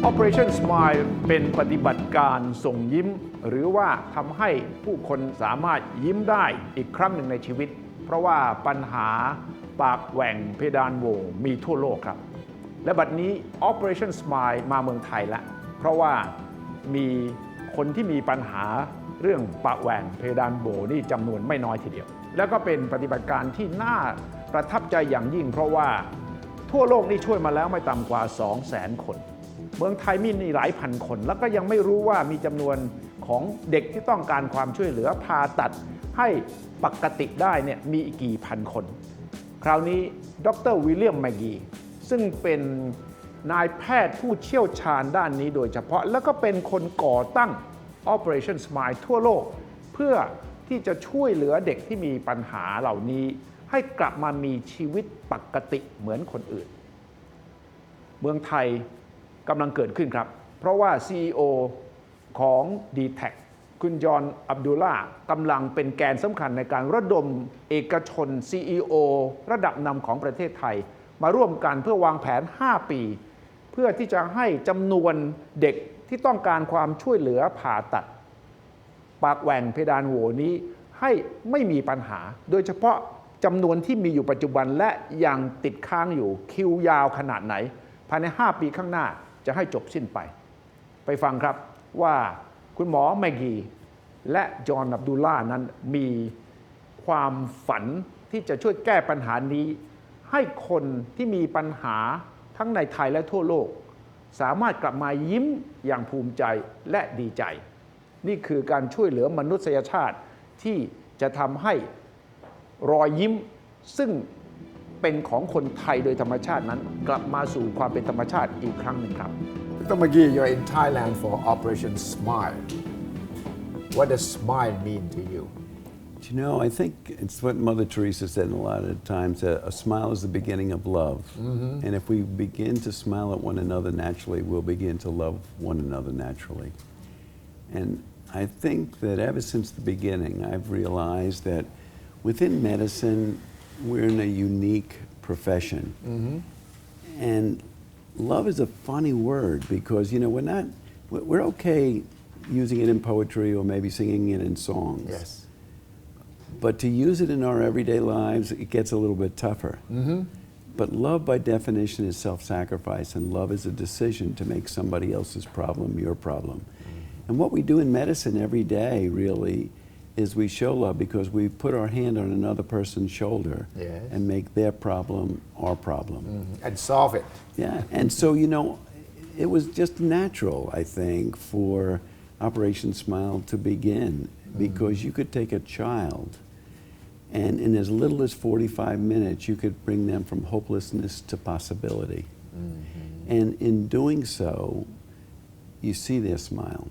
Operation Smile เป็นปฏิบัติการส่งยิ้มหรือว่าทำให้ผู้คนสามารถยิ้มได้อีกครั้งหนึ่งในชีวิตเพราะว่าปัญหาปากแหว่งเพดานโหวมีทั่วโลกครับและบัดนี้ Operation Smile มาเมืองไทยแล้วเพราะว่ามีคนที่มีปัญหาเรื่องปากแหว่งเพดานโหวนี่จำนวนไม่น้อยทีเดียวแล้วก็เป็นปฏิบัติการที่น่าประทับใจอย่างยิ่งเพราะว่าทั่วโลกนี่ช่วยมาแล้วไม่ต่ำกว่า 200,000 คนเมืองไทยมีหลายพันคนแล้วก็ยังไม่รู้ว่ามีจำนวนของเด็กที่ต้องการความช่วยเหลือผ่าตัดให้ปกติได้เนี่ยมีกี่พันคนคราวนี้ดร.วิลเลียมแมกกีซึ่งเป็นนายแพทย์ผู้เชี่ยวชาญด้านนี้โดยเฉพาะแล้วก็เป็นคนก่อตั้ง Operation Smile ทั่วโลกเพื่อที่จะช่วยเหลือเด็กที่มีปัญหาเหล่านี้ให้กลับมามีชีวิตปกติเหมือนคนอื่นเมืองไทยกำลังเกิดขึ้นครับเพราะว่า CEO ของ d-Tech คุณจอห์นอับดุลลาห์กำลังเป็นแกนสำคัญในการระดมเอกชน CEO ระดับนำของประเทศไทยมาร่วมกันเพื่อวางแผน 5 ปีเพื่อที่จะให้จำนวนเด็กที่ต้องการความช่วยเหลือผ่าตัดปากแหว่งเพดานโหวนี้ให้ไม่มีปัญหาโดยเฉพาะจำนวนที่มีอยู่ปัจจุบันและยังติดค้างอยู่คิวยาวขนาดไหนภายใน 5 ปีข้างหน้าจะให้จบสิ้นไปฟังครับว่าคุณหมอแมกกีและจอห์นอับดุลลาห์นั้นมีความฝันที่จะช่วยแก้ปัญหานี้ให้คนที่มีปัญหาทั้งในไทยและทั่วโลกสามารถกลับมายิ้มอย่างภูมิใจและดีใจนี่คือการช่วยเหลือมนุษยชาติที่จะทำให้รอยยิ้มซึ่งเป็นของคนไทยโดยธรรมชาตินั้นกลับมาสู่ความเป็นธรรมชาติอีกครั้งหนึ่งครับDr. McGee, you're in Thailand for Operation Smile. What does smile mean to you? You know, I think it's what Mother Teresa said a lot of times, a smile is the beginning of love. Mm-hmm. And if we begin to smile at one another naturally, we'll begin to love one another naturally. And I think that ever since the beginning, I've realized that within medicine, we're in a unique profession. Mm-hmm. And love is a funny word because, you know, we're okay using it in poetry or maybe singing it in songs. Yes. But to use it in our everyday lives, it gets a little bit tougher. Mm-hmm. But love by definition is self-sacrifice, and love is a decision to make somebody else's problem your problem. Mm-hmm. And what we do in medicine every day really is we show love because we put our hand on another person's shoulder yes. and make their problem our problem. Mm-hmm. And solve it. Yeah, and so, you know, it was just natural, I think, for Operation Smile to begin because you could take a child and in as little as 45 minutes, you could bring them from hopelessness to possibility. Mm-hmm. And in doing so, you see their smile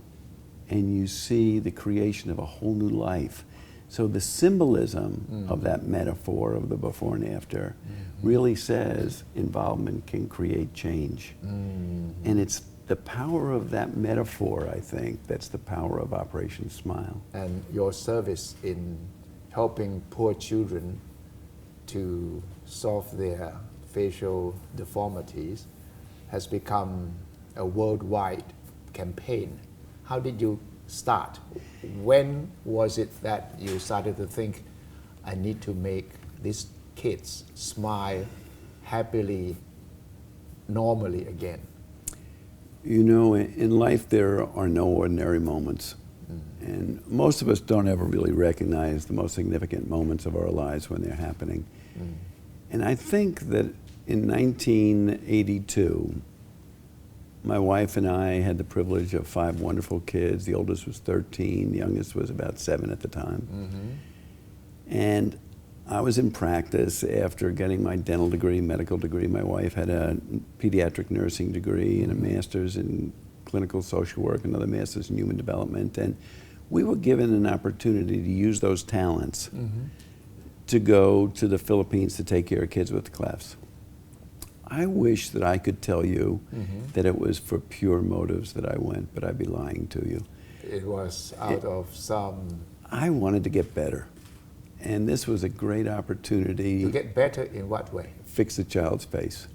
and you see the creation of a whole new life. So the symbolism of that metaphor of the before and after really says involvement can create change. And it's the power of that metaphor, I think, that's the power of Operation Smile. And your service in helping poor children to solve their facial deformities has become a worldwide campaign. How did you start? When was it that you started to think, I need to make these kids smile happily, normally again? You know, in life there are no ordinary moments. And most of us don't ever really recognize the most significant moments of our lives when they're happening. And I think that in 1982, my wife and I had the privilege of 5 wonderful kids. The oldest was 13, the youngest was about 7 at the time. And I was in practice after getting my dental degree, medical degree. My wife had a pediatric nursing degree and a master's in clinical social work, another master's in human development. And we were given an opportunity to use those talents to go to the Philippines to take care of kids with clefts. I wish that I could tell you that it was for pure motives that I went, but I'd be lying to you. It was out of some... I wanted to get better. And this was a great opportunity. To get better in what way? Fix a child's face.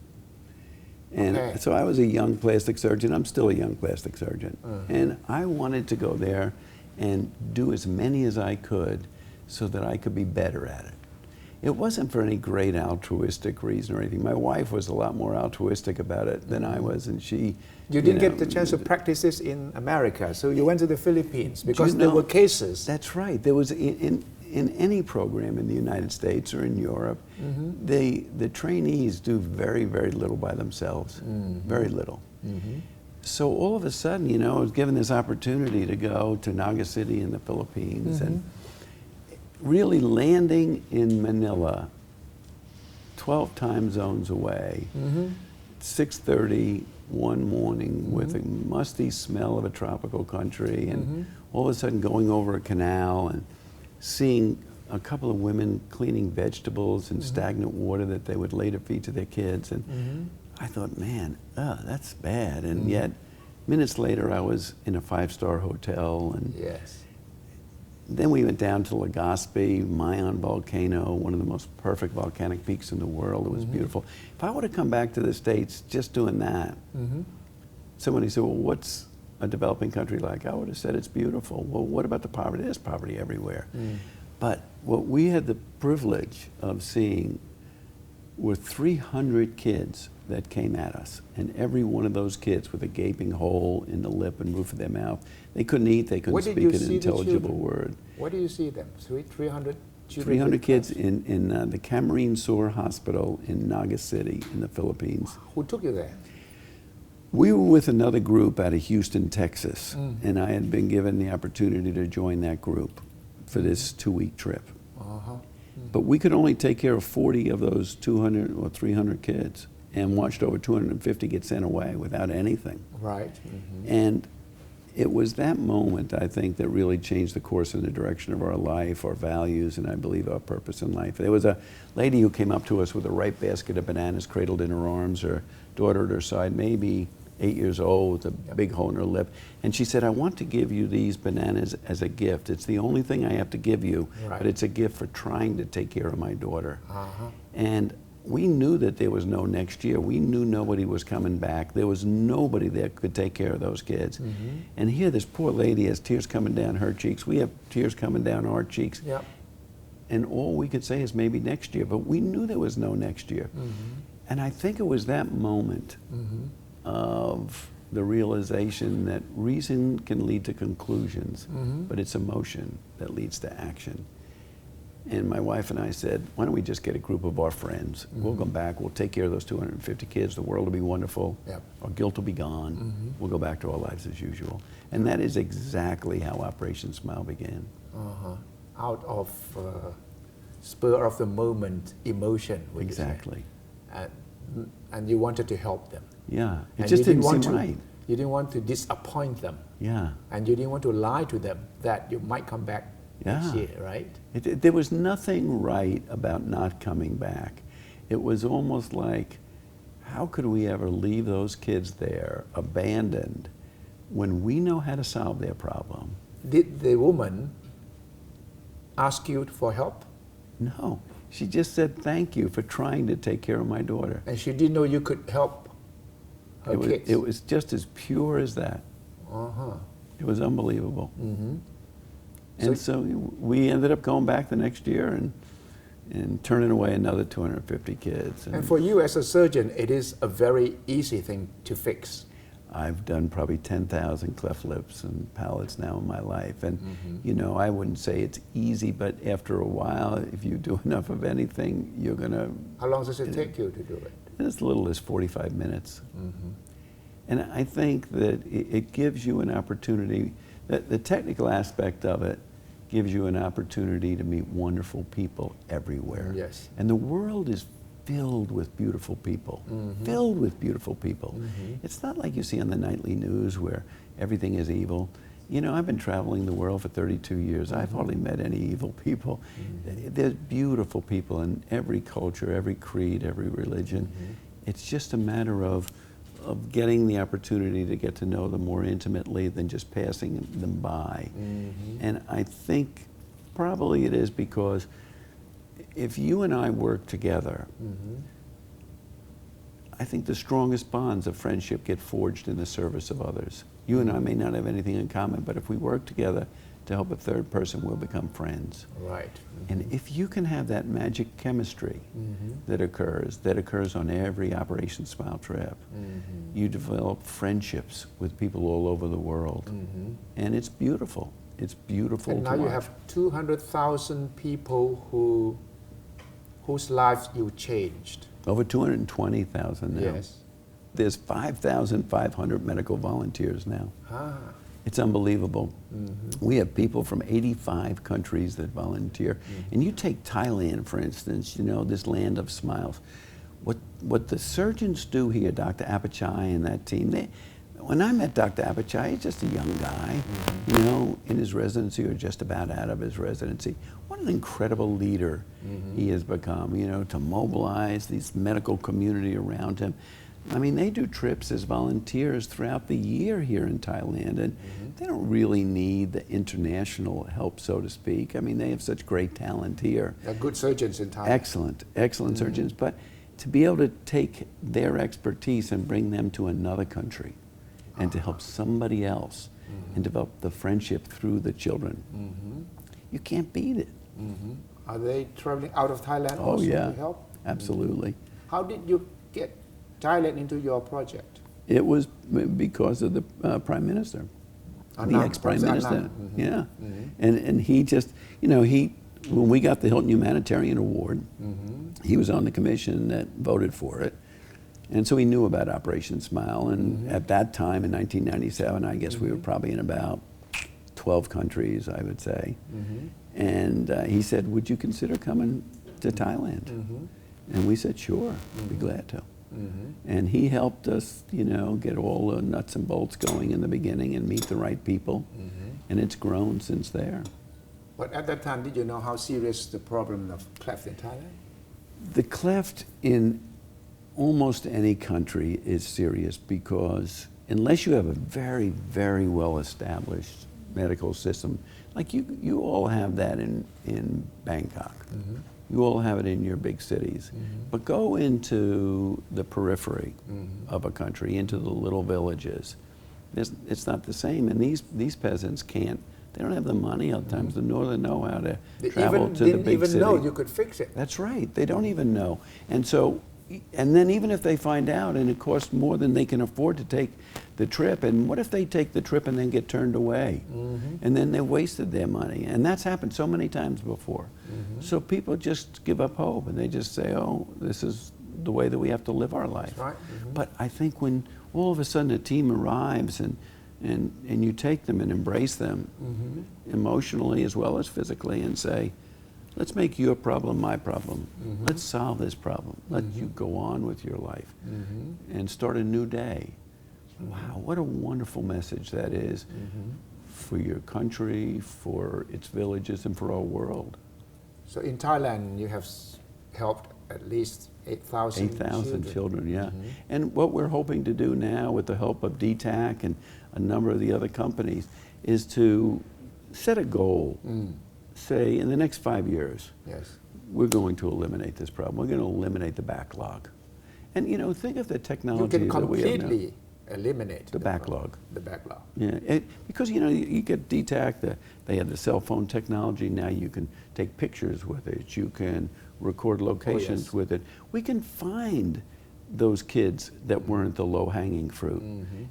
And Okay. so I was a young plastic surgeon. I'm still a young plastic surgeon. And I wanted to go there and do as many as I could so that I could be better at it. It wasn't for any great altruistic reason or anything. My wife was a lot more altruistic about it than I was, and she... You didn't know, get the chance to practice this in America, so you went to the Philippines Do because you there know- were cases. That's right. There was in any program in the United States or in Europe, the trainees do very, very little by themselves. Very little. So all of a sudden, you know, I was given this opportunity to go to Naga City in the Philippines and really landing in Manila, 12 time zones away, 6:30 one morning with a musty smell of a tropical country, and all of a sudden going over a canal and seeing a couple of women cleaning vegetables in stagnant water that they would later feed to their kids. And I thought, man, that's bad. And yet, minutes later, I was in a 5-star hotel. And Yes. then we went down to Legazpi, Mayon volcano, one of the most perfect volcanic peaks in the world. It was beautiful. If I would have come back to the States just doing that, somebody said, well, what's a developing country like? I would have said it's beautiful. Well, what about the poverty? There's poverty everywhere. But what we had the privilege of seeing were 300 kids that came at us. And every one of those kids with a gaping hole in the lip and roof of their mouth, they couldn't eat, they couldn't Where did speak you an see the intelligible children? word. Where do you see them? 300 children? 300 kids with in the Camarine Sore Hospital in Naga City in the Philippines. us? Who took you there? We were with another group out of Houston, Texas, and I had been given the opportunity to join that group for this 2-week trip. But we could only take care of 40 of those 200 or 300 kids and watched over 250 get sent away without anything. Right. And it was that moment, I think, that really changed the course and the direction of our life, our values, and I believe our purpose in life. There was a lady who came up to us with a ripe basket of bananas cradled in her arms, her daughter at her side, maybe 8 years old, with a big hole in her lip. And she said, I want to give you these bananas as a gift. It's the only thing I have to give you, but it's a gift for trying to take care of my daughter. And we knew that there was no next year. We knew nobody was coming back. There was nobody that could take care of those kids. And here this poor lady has tears coming down her cheeks. We have tears coming down our cheeks. Yep. And all we could say is maybe next year, but we knew there was no next year. And I think it was that moment of the realization that reason can lead to conclusions, but it's emotion that leads to action. And my wife and I said, why don't we just get a group of our friends? We'll come back, we'll take care of those 250 kids, the world will be wonderful, our guilt will be gone, we'll go back to our lives as usual. And that is exactly how Operation Smile began. Out of spur of the moment emotion. would you say? Exactly. And you wanted to help them. Yeah, it And just you didn't want seem to, right. You didn't want to disappoint them. Yeah. And you didn't want to lie to them that you might come back next Yeah. year, right? There was nothing right about not coming back. It was almost like, how could we ever leave those kids there, abandoned, when we know how to solve their problem? Did the woman ask you for help? No. She just said, thank you for trying to take care of my daughter. And she didn't know you could help her kids? It was just as pure as that. It was unbelievable. And so we ended up going back the next year and turning away another 250 kids. And for you as a surgeon, it is a very easy thing to fix. I've done probably 10,000 cleft lips and palates now in my life. And, you know, I wouldn't say it's easy, but after a while, if you do enough of anything, you're going to... How long does it take you to do it? As little as 45 minutes. And I think that it gives you an opportunity, that the technical aspect of it gives you an opportunity to meet wonderful people everywhere. Yes. And the world is filled with beautiful people, filled with beautiful people. It's not like you see on the nightly news where everything is evil. You know, I've been traveling the world for 32 years. I've hardly met any evil people. There's beautiful people in every culture, every creed, every religion. It's just a matter of getting the opportunity to get to know them more intimately than just passing them by. And I think probably it is because if you and I work together, I think the strongest bonds of friendship get forged in the service of others. You and I may not have anything in common, but if we work together to help a third person, we'll become friends. Right. And if you can have that magic chemistry that occurs on every Operation Smile trip, you develop friendships with people all over the world. And it's beautiful. It's beautiful And to now you watch. have 200,000 people whose lives you changed. Over 220,000 now. Yes. There's 5,500 medical volunteers now. Ah. It's unbelievable. We have people from 85 countries that volunteer. And you take Thailand, for instance, you know, this land of smiles. What the surgeons do here, Dr. Apachai and that team, when I met Dr. Apachai, he's just a young guy, you know, in his residency or just about out of his residency. What an incredible leader he has become, you know, to mobilize this medical community around him. I mean, they do trips as volunteers throughout the year here in Thailand, and they don't really need the international help, so to speak. I mean, they have such great talent here. They're good surgeons in Thailand. Excellent surgeons. But to be able to take their expertise and bring them to another country and to help somebody else and develop the friendship through the children, you can't beat it. Are they traveling out of Thailand Oh, also yeah. to help? Absolutely. How did you get Thailand into your project? It was because of the Prime Minister. The Anand, ex-Prime Professor Minister, Anand. yeah. And he just, you know, when we got the Hilton Humanitarian Award, he was on the commission that voted for it. And so he knew about Operation Smile. And at that time, in 1997, I guess we were probably in about 12 countries, I would say. And he said, would you consider coming to Thailand? And we said, sure, we'd be glad to. And he helped us, you know, get all the nuts and bolts going in the beginning and meet the right people. And it's grown since there. But at that time, did you know how serious the problem of cleft in Thailand? The cleft in almost any country is serious because unless you have a very, very well established medical system, like you all have that in Bangkok. You all have it in your big cities. But go into the periphery of a country, into the little villages. It's not the same. And these peasants can't, they don't have the money at times, nor the know-how to travel to the big city. They didn't even know you could fix it. That's right. They don't even know. And so, and then even if they find out and it costs more than they can afford to take the trip, and what if they take the trip and then get turned away? And then they wasted their money. And that's happened so many times before. So people just give up hope and they just say, oh, this is the way that we have to live our life. Right. But I think when all of a sudden a team arrives and you take them and embrace them emotionally as well as physically and say, let's make your problem my problem. Let's solve this problem. Let you go on with your life and start a new day. Wow, what a wonderful message that is for your country, for its villages, and for our world. So in Thailand, you have helped at least 8,000 8,000 children, yeah. And what we're hoping to do now with the help of DTAC and a number of the other companies is to set a goal. Say, in the next 5 years, we're going to eliminate this problem. We're going to eliminate the backlog. And, you know, think of the technology you can that we have now. completely eliminate The backlog. The backlog. Yeah, because, you know, you get DTAC, they have the cell phone technology. Now you can take pictures with it. You can record locations with it. We can find those kids that weren't the low-hanging fruit.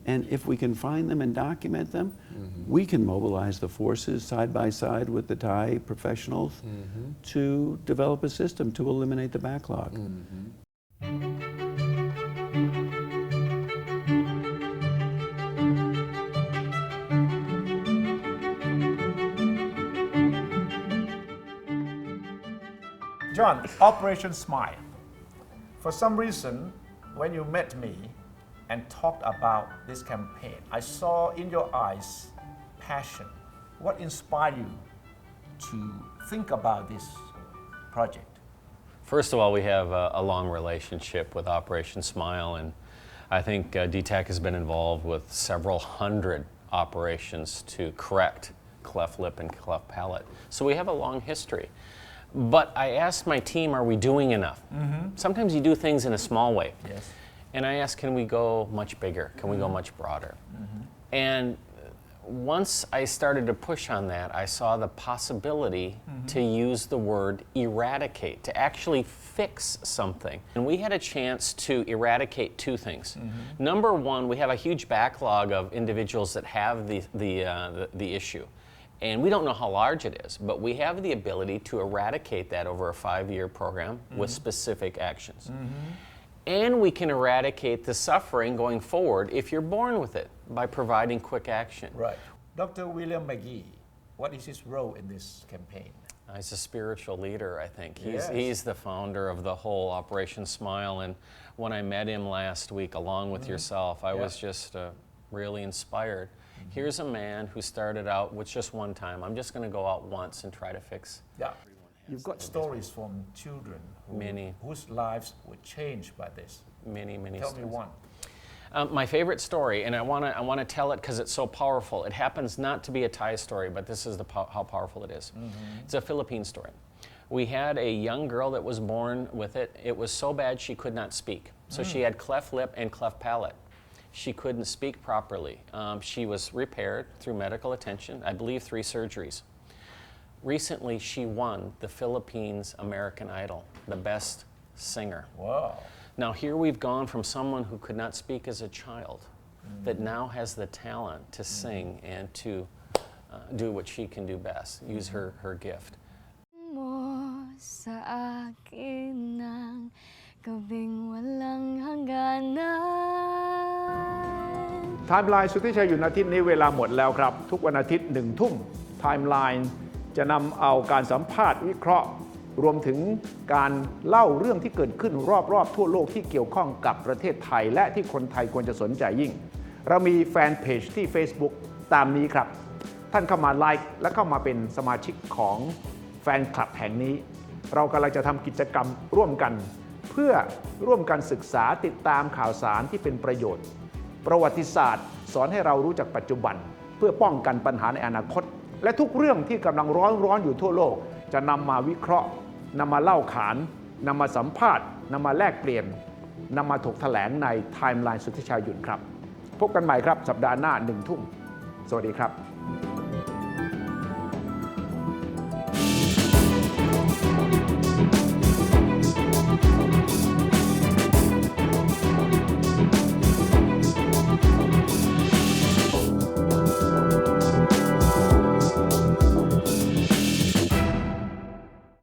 And if we can find them and document them, we can mobilize the forces side by side with the Thai professionals to develop a system to eliminate the backlog. John, Operation Smile. For some reason, when you met me and talked about this campaign, I saw in your eyes passion. What inspired you to think about this project? First of all, we have a long relationship with Operation Smile, and I think DTAC has been involved with several hundred operations to correct cleft lip and cleft palate. So we have a long history. But I asked my team, are we doing enough? Sometimes you do things in a small way. Yes. And I asked, can we go much bigger? Can we go much broader? And once I started to push on that, I saw the possibility to use the word eradicate, to actually fix something. And we had a chance to eradicate two things. Number one, we have a huge backlog of individuals that have the issue. And we don't know how large it is, but we have the ability to eradicate that over a 5-year program with specific actions. And we can eradicate the suffering going forward if you're born with it by providing quick action. Right. Dr. William McGee, what is his role in this campaign? He's a spiritual leader, I think. Yes. He's the founder of the whole Operation Smile. And when I met him last week, along with yourself, I was just really inspired. Here's a man who started out with just one time. I'm just going to go out once and try to fix. Yeah. You've got stories from children whose lives were changed by this. Many Tell stories. me one. My favorite story, and I want to tell it because it's so powerful. It happens not to be a Thai story, but this is how powerful it is. It's a Philippine story. We had a young girl that was born with it. It was so bad she could not speak. So she had cleft lip and cleft palate. She couldn't speak properly. She was repaired through medical attention, I believe 3 surgeries. Recently, she won the Philippines American Idol, the best singer. Wow. Now here we've gone from someone who could not speak as a child that now has the talent to sing and to do what she can do best, use her gift. Mo sa akin ng gabing walang hangganan ไทม์ไลน์สุทธิชัยหยุ่นอาทิตย์นี้เวลาหมดแล้วครับ ทุกวันอาทิตย์1 ทุ่มไทม์ไลน์จะนำเอาการสัมภาษณ์วิเคราะห์ รวมถึงการเล่าเรื่องที่เกิดขึ้นรอบๆทั่วโลกที่เกี่ยวข้องกับประเทศไทย และที่คนไทยควรจะสนใจยิ่ง เรามีแฟนเพจที่ Facebook ตามนี้ครับ ท่านเข้ามาไลค์และเข้ามาเป็นสมาชิกของแฟนคลับแห่งนี้ เรากำลังจะทำกิจกรรมร่วมกัน เพื่อร่วมกันศึกษาติดตามข่าวสารที่เป็นประโยชน์ ประวัติศาสตร์สอนให้เรารู้จักปัจจุบัน เพื่อป้องกันปัญหาในอนาคต และทุกเรื่องที่กำลังร้อนอยู่ทั่วโลกจะนำมาวิเคราะห์นำมาเล่าขานนำมาสัมภาษณ์นำมาแลกเปลี่ยนนำมาถกแถลงในไทม์ไลน์สุทธิชัยหยุ่นครับ พบกันใหม่ครับสัปดาห์หน้า1 ทุ่มสวัสดีครับ